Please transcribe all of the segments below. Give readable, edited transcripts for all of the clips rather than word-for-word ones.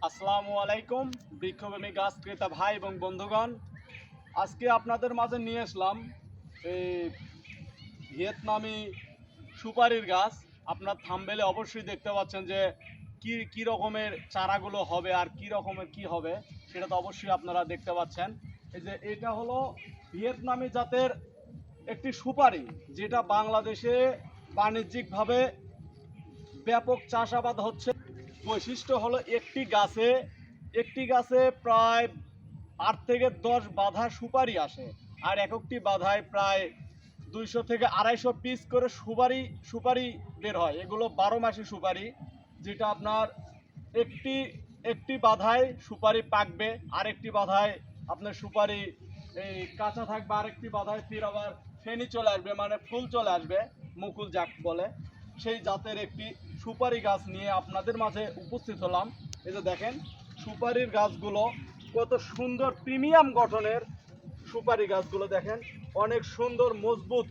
আসসালামু আলাইকুম বৃক্ষপ্রেমী গাছ ক্রেতা ভাই এবং বন্ধুগণ, আজকে আপনাদের মাঝে নিয়ে আসলাম এই ভিয়েতনামি সুপারির গাছ। আপনার থাম্বনেলে অবশ্যই দেখতে পাচ্ছেন যে কি রকমের চারাগুলো হবে আর কি রকমের কি হবে সেটা তো অবশ্যই আপনারা দেখতে পাচ্ছেন। এই যে এটা হলো ভিয়েতনামি জাতের একটি সুপারি, যেটা বাংলাদেশে বাণিজ্যিকভাবে ব্যাপক চাষাবাদ হচ্ছে। বৈশিষ্ট্য হলো একটি গাছে প্রায় 8 থেকে 10 বাঁধা সুপারি আসে, আর একটি বাঁধায় প্রায় 200 থেকে 250 পিস করে সুপারি বের হয়। এগুলো 12 মাসি সুপারি, যেটা আপনার একটি একটি বাঁধায় সুপারি পাকবে, আরেকটি বাঁধায় আপনার সুপারি এই কাঁচা থাকবে, আরেকটি বাঁধায় ফির আবার ফেনি চলে আসবে, মানে ফুল চলে আসবে, মুকুল যাক বলে। সেই জাতের একটি সুপারি গাছ নিয়ে আপনাদের মাঝে উপস্থিত হলাম। এই যে দেখেন সুপারির গাছগুলো কত সুন্দর প্রিমিয়াম গঠনের সুপারি গাছগুলো, দেখেন অনেক সুন্দর মজবুত।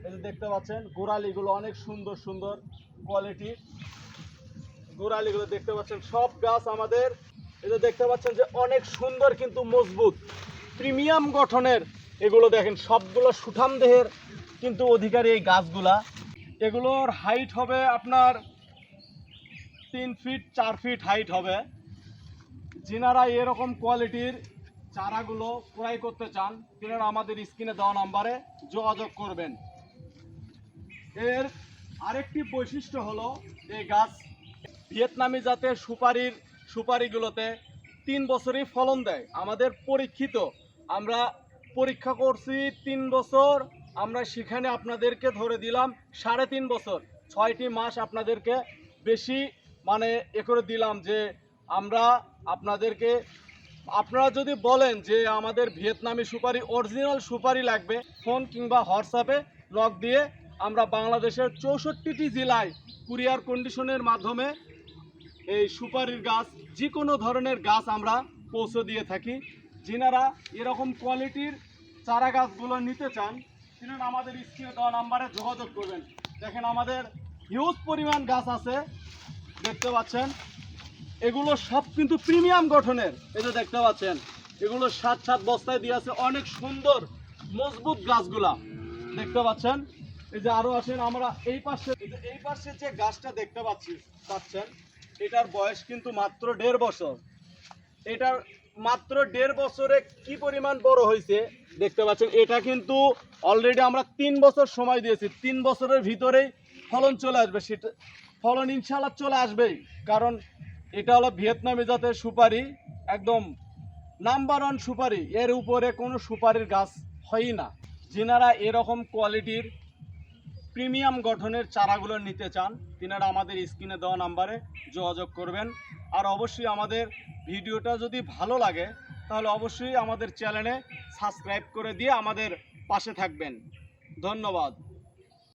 এই যে দেখতে পাচ্ছেন গোড়ালিগুলো অনেক সুন্দর সুন্দর কোয়ালিটির গোড়ালিগুলো দেখতে পাচ্ছেন। সব গাছ আমাদের এই যে দেখতে পাচ্ছেন যে অনেক সুন্দর কিন্তু মজবুত প্রিমিয়াম গঠনের। এগুলো দেখেন সবগুলো সুঠাম দেহের কিন্তু অধিকারী এই গাছগুলা। এগুলোর হাইট হবে আপনার 3 ফিট 4 ফিট হাইট হবে। যিনারা এরকম কোয়ালিটির চারাগুলো ক্রয় করতে চান তিনারা আমাদের স্ক্রিনে দেওয়া নাম্বারে যোগাযোগ করবেন। এর আরেকটি বৈশিষ্ট্য হলো এই গাছ ভিয়েতনামি জাতের সুপারিগুলোতে 3 বছরই ফলন দেয়। আমাদের পরীক্ষিত, আমরা পরীক্ষা করছি 3 বছর, আমরা সেখানে আপনাদেরকে ধরে দিলাম 3.5 বছর, 6টি মাস আপনাদেরকে বেশি মানে করে দিলাম যে আমরা আপনাদেরকে, আপনারা যদি বলেন যে আমাদের ভিয়েতনামি সুপারি অরিজিনাল সুপারি লাগবে, ফোন কিংবা হোয়াটসঅ্যাপে নক দিয়ে আমরা বাংলাদেশের 64টি জেলায় কুরিয়ার কন্ডিশনের মাধ্যমে এই সুপারির গাছ, যে কোনো ধরনের গাছ আমরা পৌঁছে দিয়ে থাকি। যিনারা এরকম কোয়ালিটির চারা গাছগুলো নিতে চান তিনারা আমাদের স্ক্রিনে দেওয়া নাম্বারে যোগাযোগ করবেন। দেখেন আমাদের হিউজ পরিমাণ গাছ আছে, দেখতে পাচ্ছেন এগুলো সব কিন্তু প্রিমিয়াম গঠনের। এই যে দেখতে পাচ্ছেন এগুলো 7 বস্তায় দিয়ে আছে, অনেক সুন্দর মজবুত গাছগুলা দেখতে পাচ্ছেন। এই যে আরো আছেন আমরা এই পাশে যে গাছটা দেখতে পাচ্ছেন এটার বয়স কিন্তু মাত্র 1.5 বছর। এটার মাত্র 1.5 বছরে কি পরিমাণ বড় হয়েছে দেখতে পাচ্ছেন। এটা কিন্তু অলরেডি আমরা 3 বছর সময় দিয়েছি, 3 বছরের ভিতরেই ফলন চলে আসবে। সেটা ফলন ইনশাআল্লাহ চলে আসবেই, কারণ এটা হলো ভিয়েতনামি জাতের সুপারি, একদম নাম্বার 1 সুপারি। এর উপরে কোনো সুপারির গাছ হয়ই না। যিনারা এরকম কোয়ালিটির প্রিমিয়াম গঠনের চারাগুলো নিতে চান তিনারা আমাদের স্ক্রিনে দেওয়া নাম্বারে যোগাযোগ করবেন। আর অবশ্যই আমাদের ভিডিওটা যদি ভালো লাগে তাহলে অবশ্যই আমাদের চ্যানেলে সাবস্ক্রাইব করে দিয়ে আমাদের পাশে থাকবেন। ধন্যবাদ।